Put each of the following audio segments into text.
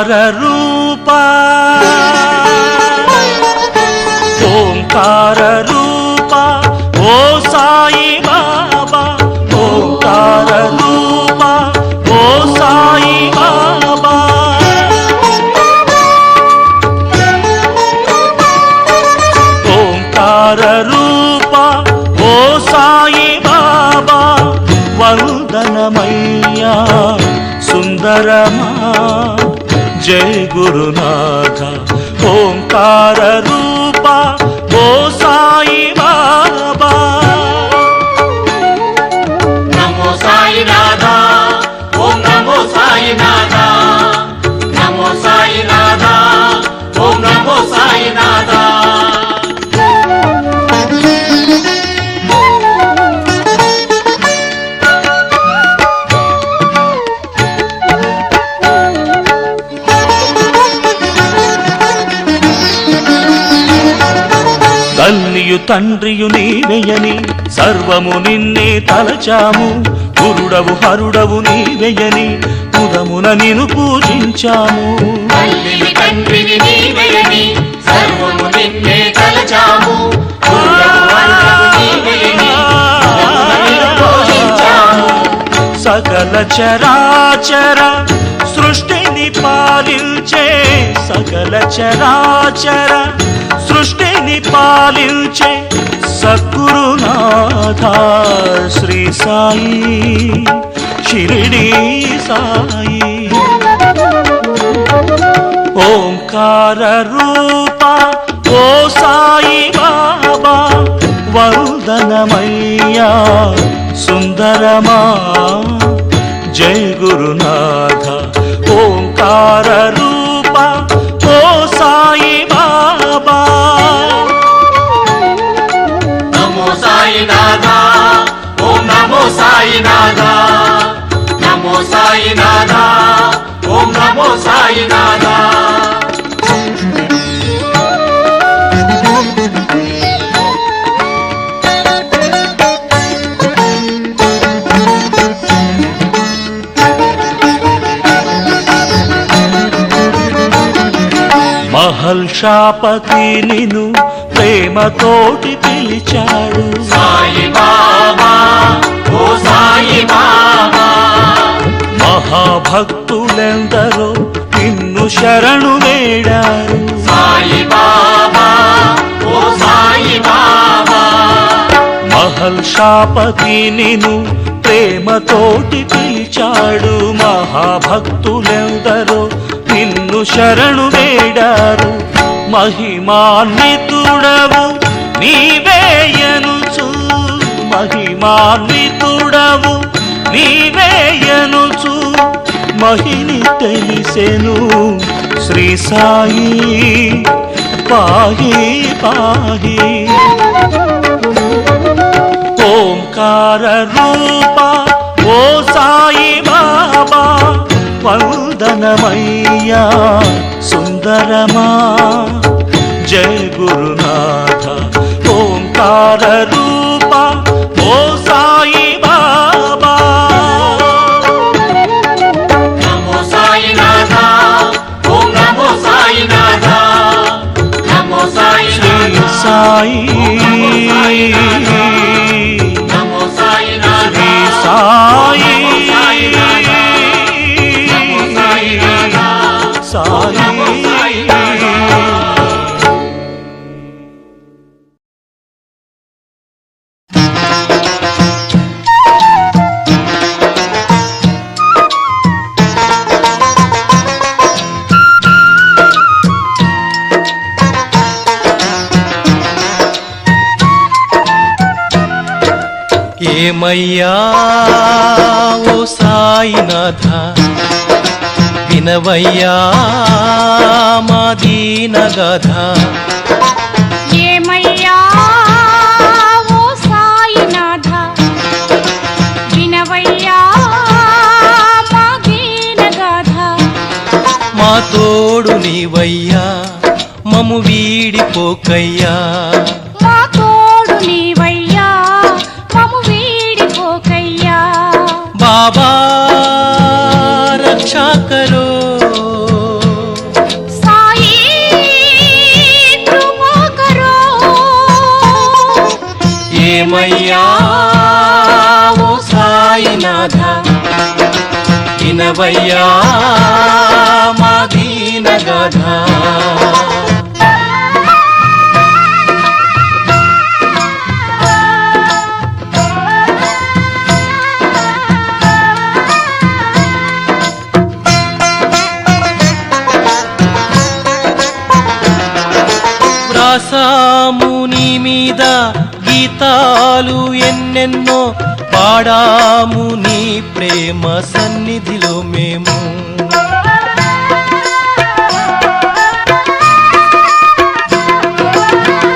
ఓంకార రూపా ఓంకార రూపా ఓ సాయి బాబా ఓంకార రూపా ఓ సాయి బాబా ఓంకార రూపా ఓ సాయి బాబా వందనమయ్యా సుందరమా జయ గురునాథ ఓంకార రూపా ఓ సాయి బాబా నమో సాయి నాథా ఓం నమో సాయి నాథా నమో సాయి నాథా ఓం నమో సాయి నాథా తల్లియు తండ్రియు నీవెయని సర్వము నిన్నే తలచాము గురుడవు హరుడవు నీవెయని ముదమున నిన్ను పూజించాము తల్లివి తండ్రివి నీవెయని సర్వము నిన్నే తలచాము గురుడవు హరుడవు నీవెయని ముదమున నిన్ను పూజించాము సకల చరాచర సృష్టిని పాలించే సకల చరాచర సృష్టిని పాలించే సద్గురునాథ శ్రీ సాయి షిరిడి సాయి ఓంకార రూపా ఓ సాయి బాబా వందనమయ్యా సుందరమా జయ గురునాథ ఓంకార రూపా ఓ సాయి బాబా నమో సాయి నాథా ఓం నమో సాయి నాథా నమో సాయి నాథా ఓం నమో సాయి నాథా మహల్షాపతి నిన్ను ప్రేమతోటి పిలిచాడు సాయి బాబా ఓ సాయి బాబా మహాభక్తులెందరో నిన్ను శరణు వేడారు సాయి బాబా ఓ సాయి బాబా మహల్షాపతి నిన్ను ప్రేమతోటి పిలిచాడు మహాభక్తులెందరో నిన్ను శరణు వేడారు మహిమాన్వితుడవు నీవేయనుచు మహిమాన్వితుడవు నీవేయనుచు మహిని తెలిసెను శ్రీ సాయి పాహి పాహి ఓంకార రూపా ఓ సాయి బాబా వందనమయ్యా సుందరమా జయ గురునాథ ఓంకార రూపా ఓ సాయి బాబా నమో సాయి నాథా ఓం నమో సాయి నాథా నమో సాయి శ్రీ సాయి నమో సాయి నాథా సాయి ఏమయ్యా ఓ సాయినాథ వినవయ్యా మా దీనగాథ ఏమయ్యా ఓ సాయినాథ వినవయ్యా మా దీనగాథ మా తోడు నీవయ్యా మము వీడిపోకయ్యా మా తోడు నీవయ్యా మము వీడిపోకయ్యా बाबा रक्षा करो ఏమయ్యా ఓ సాయినాథ వినవయ్యా మా దీనగాథ వ్రాసాము నీ మీద గీతాలు ఎన్నెన్నో పాడాము నీ ప్రేమ సన్నిధిలో మేము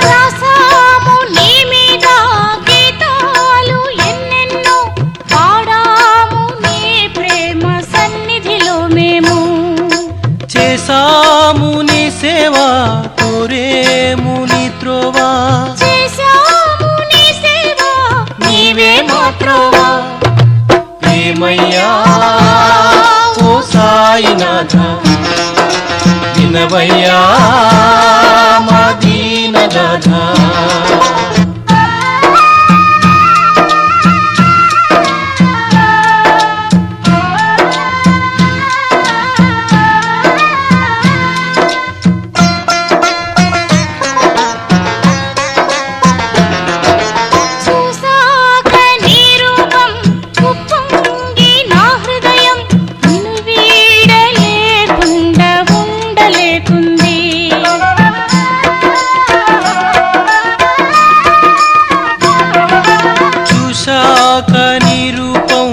రాసాము నీ మీద గీతాలు ఎన్నెన్నో పాడాము నీ ప్రేమ సన్నిధిలో మేము చేసాము నీ సేవ కోరేము నీ త్రోవా చేశాము నీ సేవ నీవే మా త్రోవా ఏమయ్యా ఓ సాయినాథ వినవయ్యా మా దీనగాథ చూసాక నీ రూపం ఉప్పొంగి నా హృదయం నిన్ను వీడలేకుండా ఉండలేకుంది చూశాక నీ రూపం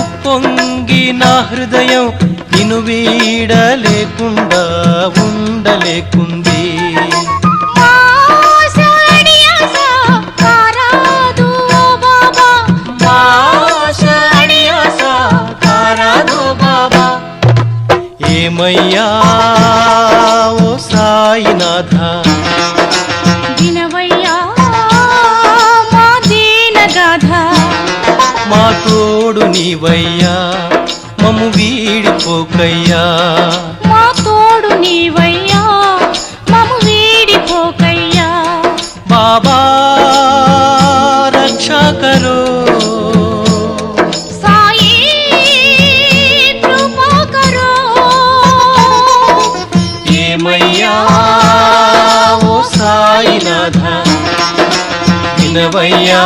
ఉప్పొంగి నా హృదయం నిన్ను వీడలేకుండా ఉండలేకుంది ఆశ అడియాస కారాదు ఓ బాబా ఆశ అడియాస కారాదు బాబా ఏమయ్యా ఓ సాయినాథ వినవయ్యా మా దీనగాథ మా తోడు నీవయ్యా మమ్ము వీడిపోకయ్యా మా తోడు నీవయ్యా మము వీడిపోకయ్యా బాబా రక్షా కరో సాయి కృపా కరో ఏమయ్యా ఓ సాయినాథ వినవయ్యా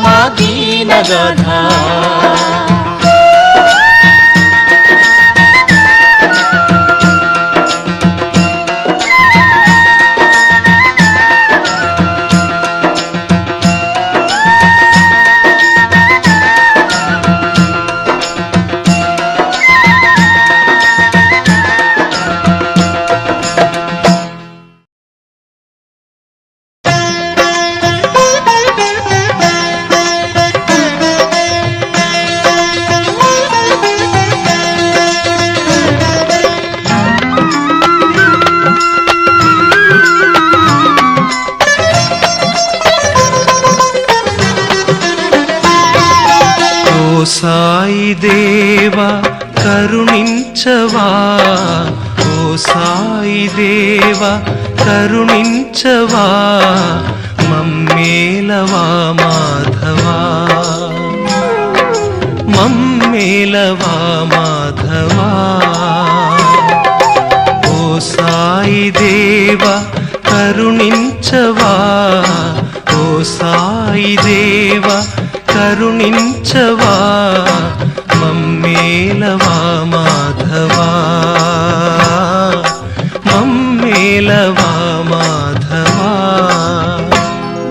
మా దీనగాథ ఓ సాయి దేవా కరుణించవా ఓ సాయి దేవా కరుణించవా మమ్మేలవా మాధవా మమ్మేలవా మాధవా ఓ సాయి దేవా కరుణించవా ఓ సాయి దేవా కరుణించవా మమ్మేలవా మాధవా మమ్మేలవా మాధవా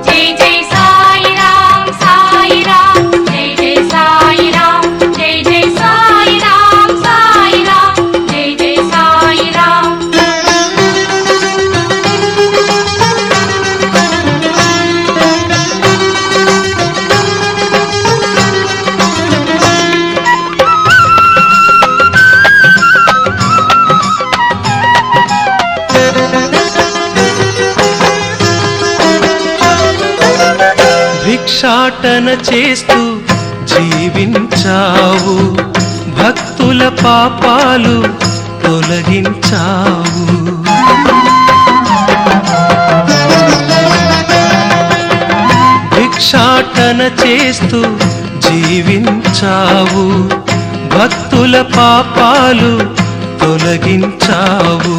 జై జై సాయి రామ్ సాయి రామ్ జై జై సాయి రామ్ జై జై సాయి రామ్ సాయి రామ్ జై జై సాయి రామ్ భిక్షాటన చేస్తూ జీవించావు భక్తుల పాపాలు తొలగించావు చేస్తూ జీవించావు, భక్తుల పాపాలు తొలగించావు.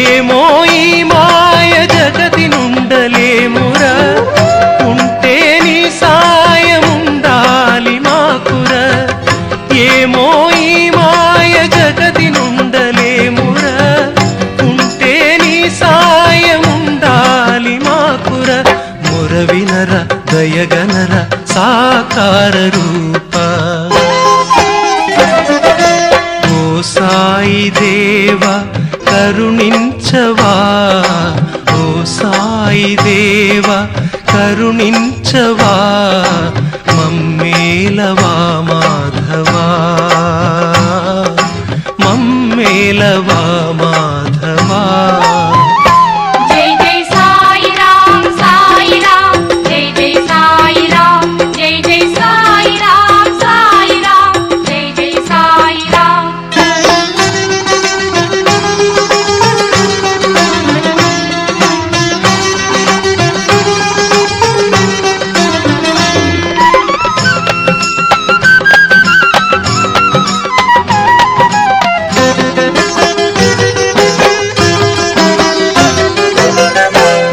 ఏమో ఈ మాయ జగతి నుండలేమురా, ఉంటే నీ సాయముండాలి మాకురా. ఏమో ఈ మాయ జగతి నుండలేమురా, ఉంటే నీ సాయముండాలి మాకురా. మురవినర దయగనర సాకార రూప, ఓ సాయి దేవ కరుణించవా, ఓ సాయి దేవ కరుణించవా, మమ్మేలవా మాధవా, మమ్మేలవా మాధవా. జై జై సాయి రామ్ సాయి రామ్, జై జై సాయి రామ్, జై జై సాయి రామ్ సాయి రామ్, జై జై సాయి రామ్.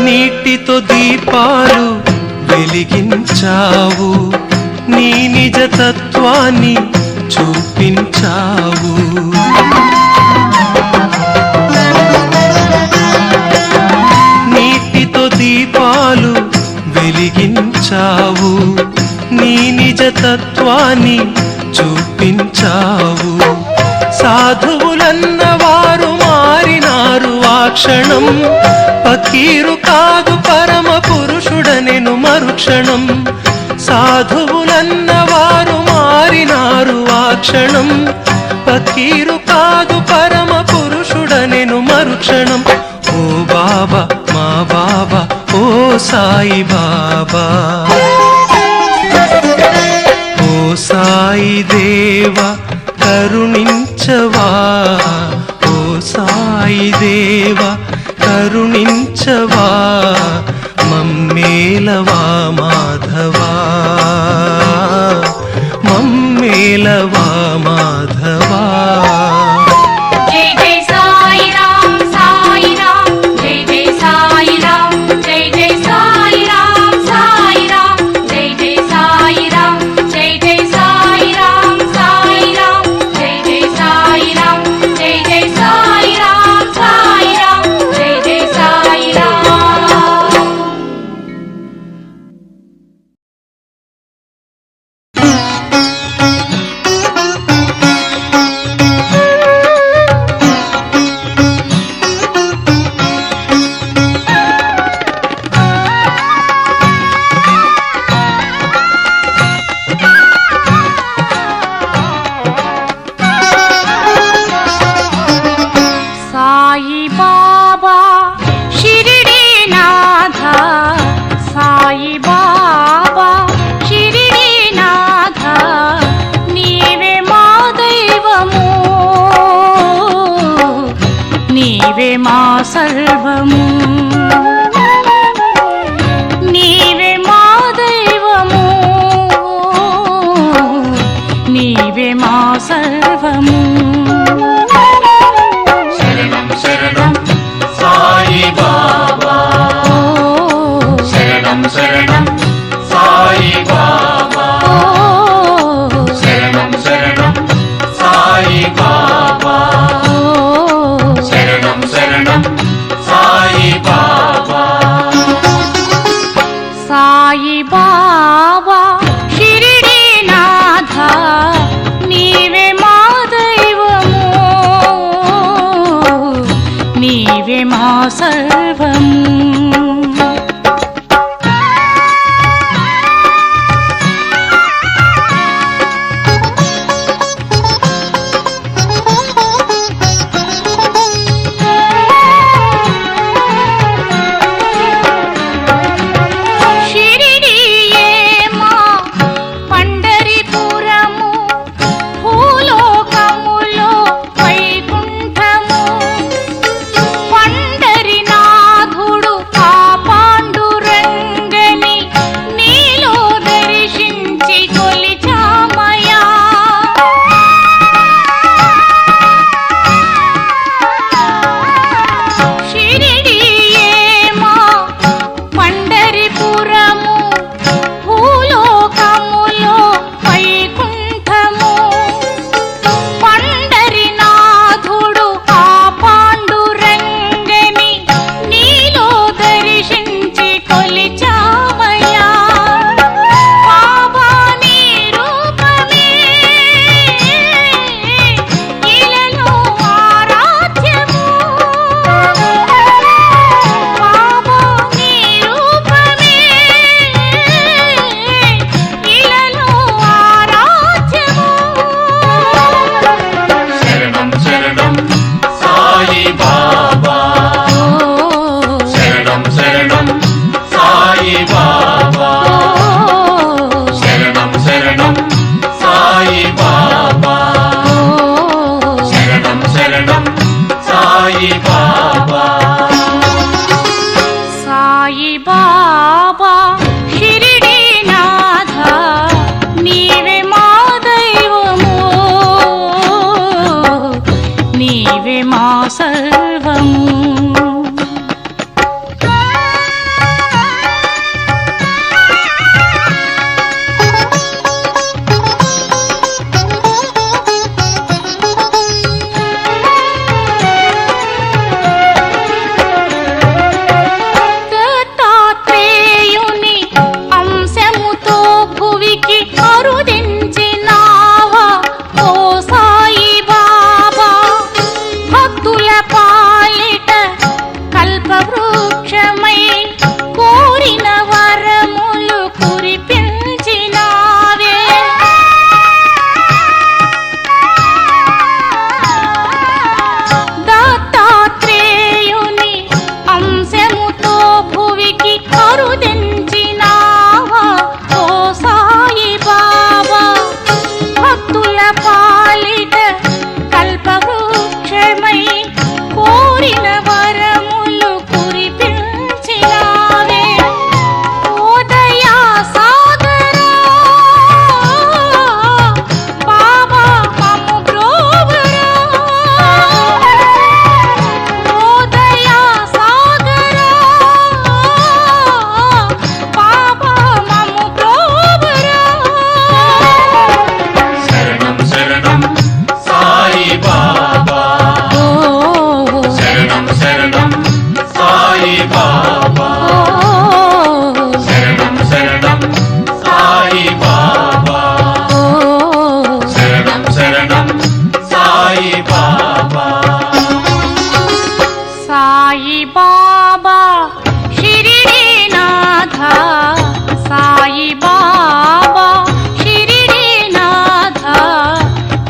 నీటితో దీపాలు వెలిగించావు, నీ నిజ తత్వాన్ని చూపించావు. నీటితో దీపాలు వెలిగించావు, నీ నిజ తత్వాన్ని చూపించావు. సాధువులన్నవారు మారినారు ఆ క్షణం, ఫకీరు కాదు పరమ పురుషుడనెను మరుక్షణం. సాధువులన్నవారు మారినారు ఆ క్షణం, ఫకీరు కాదు పరమ పురుషుడనెను మరుక్షణం. ఓ బాబా మా బాబా, ఓ సాయి బాబా, ఓ సాయి దేవ కరుణించవా, ఓ సాయి దేవ కరుణించవా, మమ్మేలవా మాధవా, మమ్మేలవా మాధవా. జై జై సాయి రామ్ సాయి రామ్, జై జై సాయి రామ్, జై జై సాయి రామ్ సాయి రామ్, జై జై సాయి రామ్, జై జై సాయి రామ్ సాయి రామ్, జై జై సాయి రామ్, జై జై సాయి రామ్ సాయి రామ్, జై జై సాయి రామ్. సాయి బాబా షిరిడి నాథ, సాయి బాబా షిరిడి నాథ, నీవే మా దైవము, నీవే మా సర్వము, నీవే మా దైవము, నీవే మా సర్వము. శరణం శరణం సాయి బాబా, శరణం శరణం సాయి బాబా, శరణం శరణం సాయి బాబా, శరణం శరణం సాయి బాబా. సాయి బాబా షిరిడి నాథ, నీవే మా దైవము, నీవే మా సర్వము. షిరిడియే మా పండరిపురము, పురము భూలోకములో వైకుంఠము పండరినాథుడు ఆ పాండురంగని నీలో దర్శించి కొలిచామయ్యా బాబా నీ రూపమే ఇలలో ఆరాధ్యము బాబా నీ రూపమే ఇలలో ఆరాధ్యము శరణం శరణం సాయి బాబా శరణం శరణం సాయి బాబా శరణం శరణం సాయి బాబా శరణం శరణం సాయి బాబా సాయి బాబా షిరిడీనాథ నీవే మా దైవము నీవే మా సర్వము దత్తాత్రేయుని అంశముతో భువికి అరుదించినావా ఓ సాయి బాబా భక్తుల పాలిట కల్పవృక్షమై కోరిన వరములు కురిపించినావే దత్తాత్రేయుని అంశముతో భువికి అరుదించినావా ఓ సాయి బాబా భక్తుల పాలిట కల్పవృక్షమై కోరిన వరములు కురిపించినావే ఓ దయా సాగరా బాబా మమ్ము బ్రోవరా ఓ దయా సాగరా బాబా మమ్ము బ్రోవరా శరణం శరణం సాయి బాబా శరణం శరణం సాయి బాబా శరణం శరణం సాయి బాబా శరణం శరణం సాయి బాబా సాయి బాబా షిరిడీనాథ సాయి బాబా షిరిడీనాథ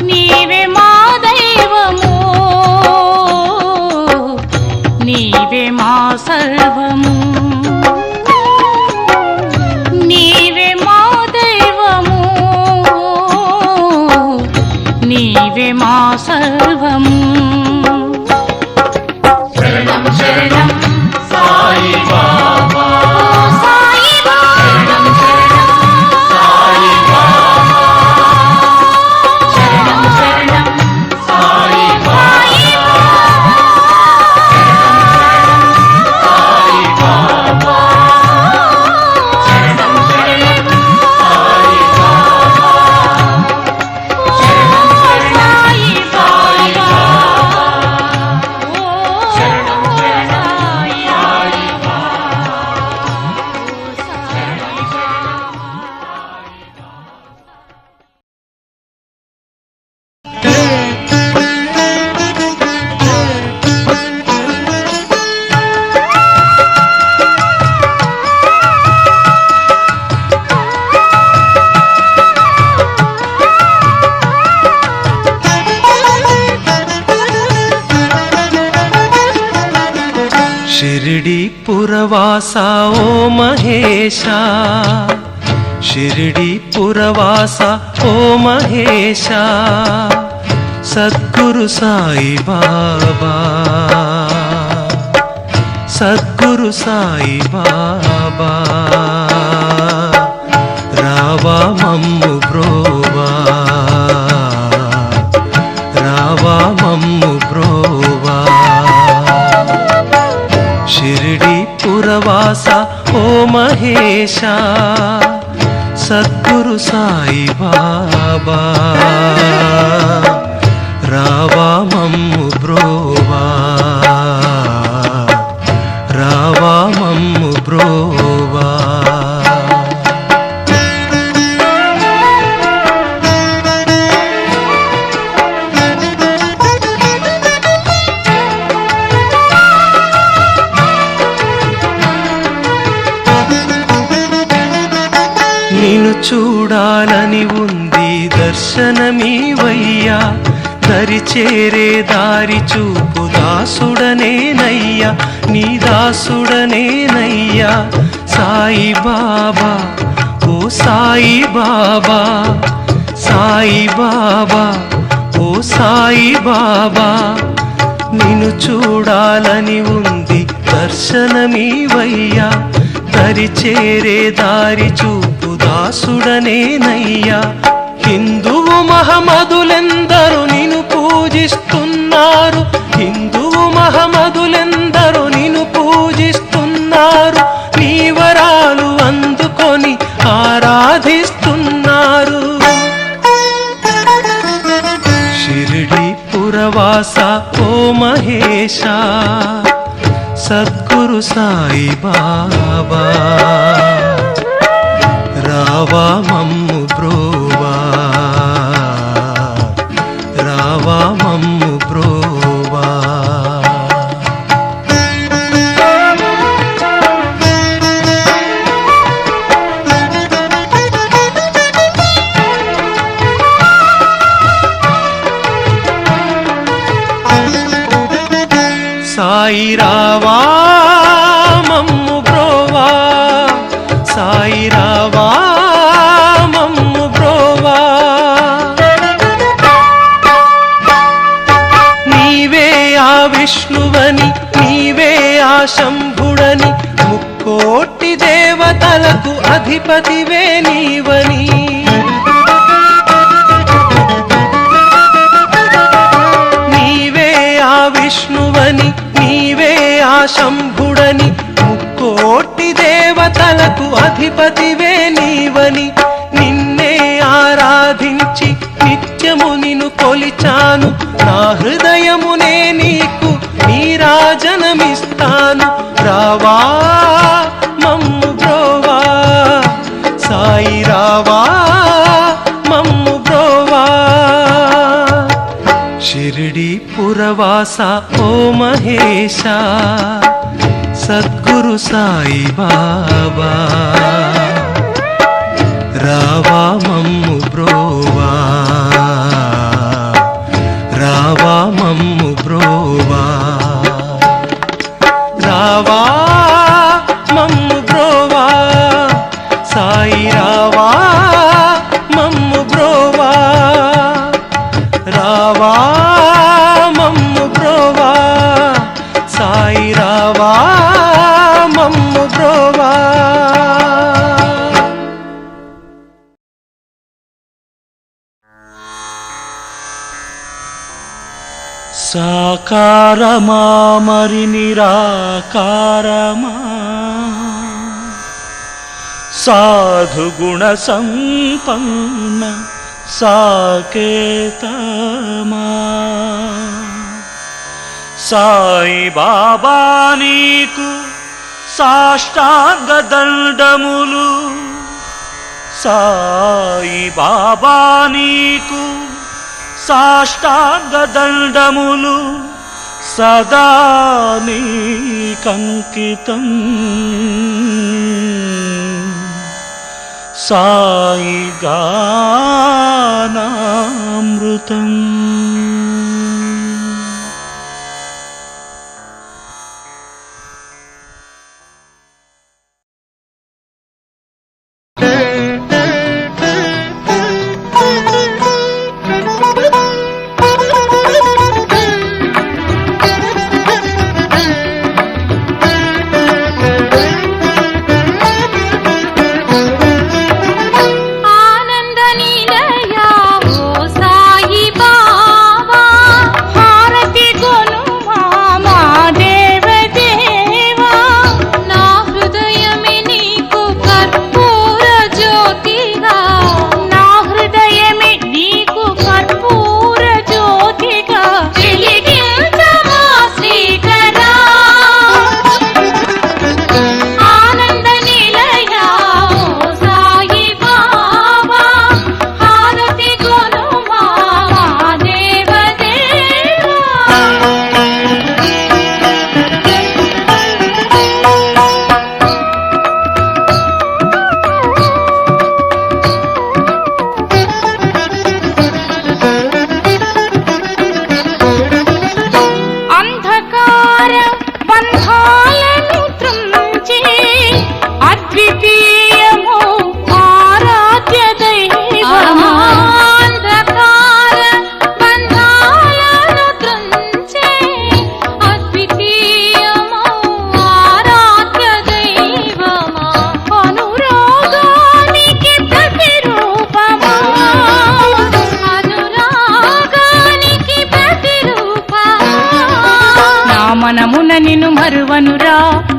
నీవే మా దైవము నీవే మా సర్వము నీవే మా దైవము నీవే మా సర్వము శరణం శరణం సాయి బాబా సాయి శరణం శరణం సాయి బాబా శరణం శరణం సాయి బాబా సాయి బాబా శరణం శరణం సాయి బాబా శరణం శరణం సాయి షిరిడి పురవాసా ఓ మహేశా షిరిడి పురవాసా ఓ మహేశా సద్గురు సాయి బాబా సద్గురు సాయి బాబా రావా మమ్ము బ్రోవా రావా మమ్ము బ్రోవా షిరిడి పురవాస ఓ మహేశా మహేశ సద్గురు సాయి బాబా రావా మమ్ము బ్రోవా రావా మమ్ము బ్రోవా నిన్ను చూడాలని ఉంది దర్శనమీవయ్యా దరి చేరే దారి చూపు దాసుడనేనయ్యా నీ దాసుడనేనయ్యా సాయి బాబా ఓ సాయి బాబా సాయి బాబా ఓ సాయి బాబా నిన్ను చూడాలని ఉంది దర్శనమీవయ్యా దరి చేరే దారి చూపు దాసుడనేనయ్యా హిందువు మహమ్మదులెందరూ నిన్ను పూజిస్తున్నారు హిందువు మహమ్మదులెందరూ నిన్ను పూజిస్తున్నారు నీ వరాలు అందుకొని ఆరాధిస్తున్నారు షిరిడి పురవాస ఓ మహేశ సద్గురు సాయి బాబా రావా మమ్ము బ్రోవా రావా మమ్ము బ్రోవా సాయి రావా మమ్ము బ్రోవా సాయి రావా మమ్ము బ్రోవా నీవే ఆ విష్ణువని నీవే ఆ శంభుడని ముక్కోటి దేవతలకు అధిపతివే నీవని నీవే ఆ విష్ణువని నీవే ఆ శంభుడని ముక్కోటి దేవతలకు అధిపతివే నీవని నిన్నే ఆరాధించి నిత్యము నిన్ను కొలిచాను నా హృదయమునే నీకు నీరాజనమిస్తాను రావా మమ్ము బ్రోవా సాయి రావా మమ్ము బ్రోవా షిరిడి పురవాస ఓ మహేశ సద్గురు సాయి బాబా రావా మమ్ము బ్రోవా రావా మమ్ము బ్రోవా రావా మమ్ము బ్రోవా సాయి రావా మమ్ము బ్రోవా రావా మమ్ము బ్రోవా సాయి రావా మమ్ము బ్రోవా సాకారమా మరి నిరాకారమా సాధుగుణ సంపన్న సాకేతమా సాయి బాబా నీకు సాష్టాంగ దండములు సాయి బాబా నీకు సాష్టాంగ దండములు సదా నీకంకితం సాయి గానామృతం ఆనంద నిలయా ఓ సాయి బాబా నిన్ను మరువనురా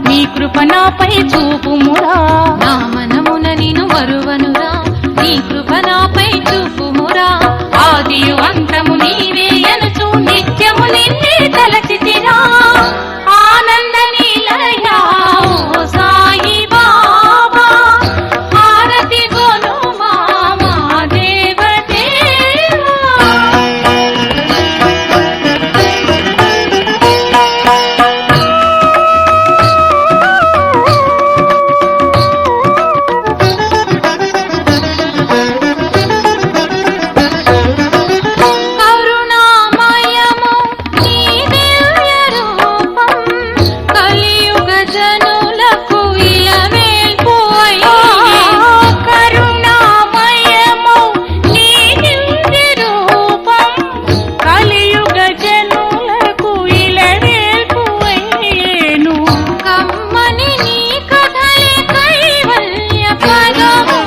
నీ కృప నాపై చూపుమురా నా మనమున నిను మరువనురా నీ కృప నాపై చూపుమురా ఆదియు అంతము నీవే అనుచు నిత్యము నిన్నే తలచితిరా ఆనంద నీలయా ఓ సాయి బాబా హారతి గొను మా దేవదేవా కరుణామయము నీ దివ్య రూపం కలియుగ జనులకు ఇలవేల్పు కరుణామయము నీ దివ్య రూపం కలియుగ జనులకు ఇలవేల్పు అయ్యేను కమ్మని నీ కథలే కైవల్య పదము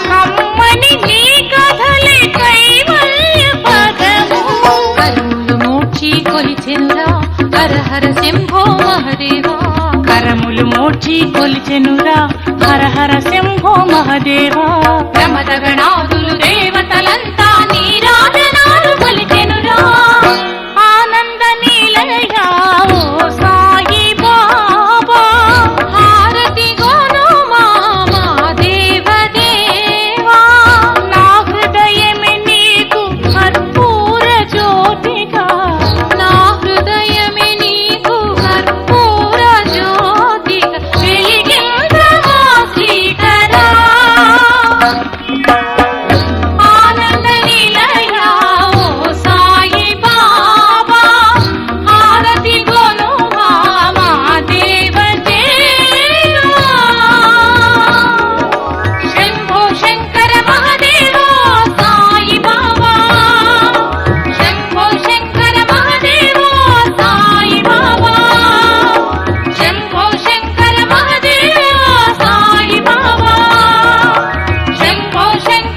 కమ్మని నీ కథలే కైవల్య పదము కరుములు మోక్షి కొలిచెనురా హర హర శంభో మహదేవా కరములు మోడ్చి కొలిచెనురా హర హర శంభో మహదేవా ప్రమదగణాదులు దేవతలంతా నీరాజనాలు కొలిచెనురా ఆనంద నీలయా ఓ సాయి బాబా హారతి గోను మా దేవదేవా నా హృదయమే నీకు కర్పూర జ్యోతిగా నా హృదయమే నీకు కర్పూర జ్యోతిగా వెలిగించమా శ్రీకరా ఆనంద నీలయా ఓ సాయి బాబా హారతి గొను మా దేవదేవా శంభో శంకర మహదేవా సాయి బాబా శంభో శంకర మహదేవా సాయి బాబా శంభో శంకర మహదేవా సాయి బాబా శంభో శంకర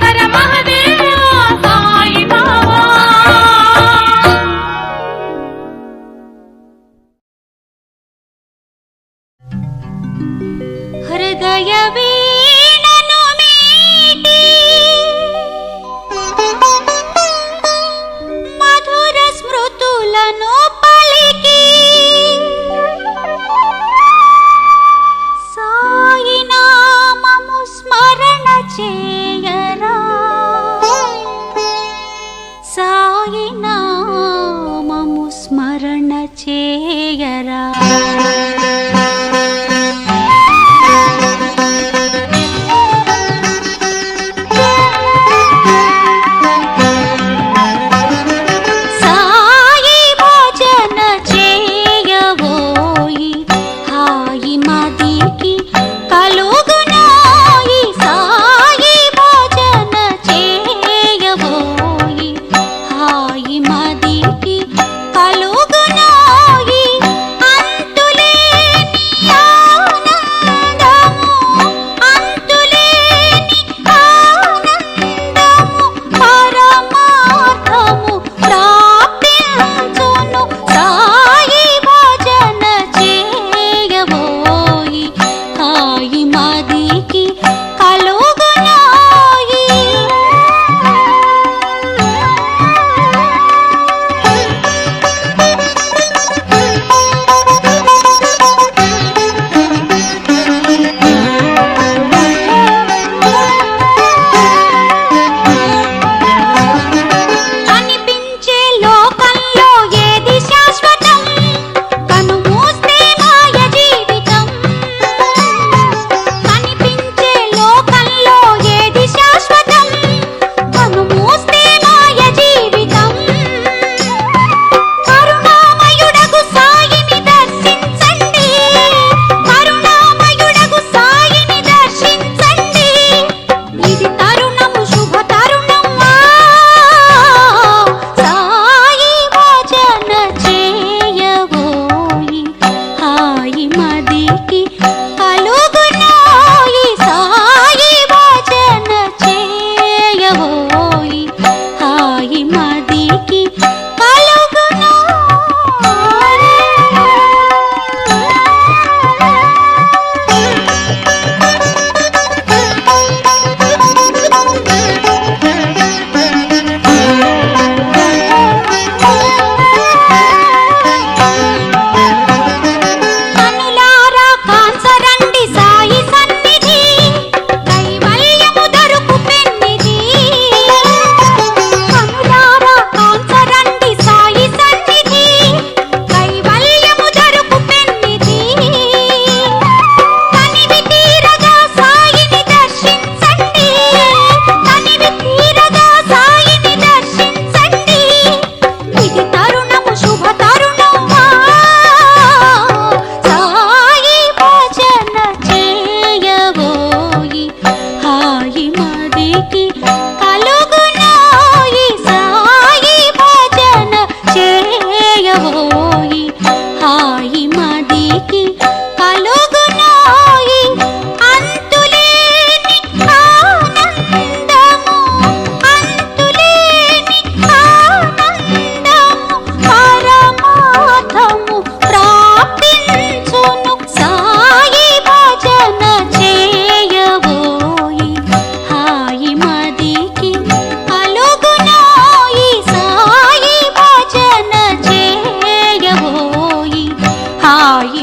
హాయి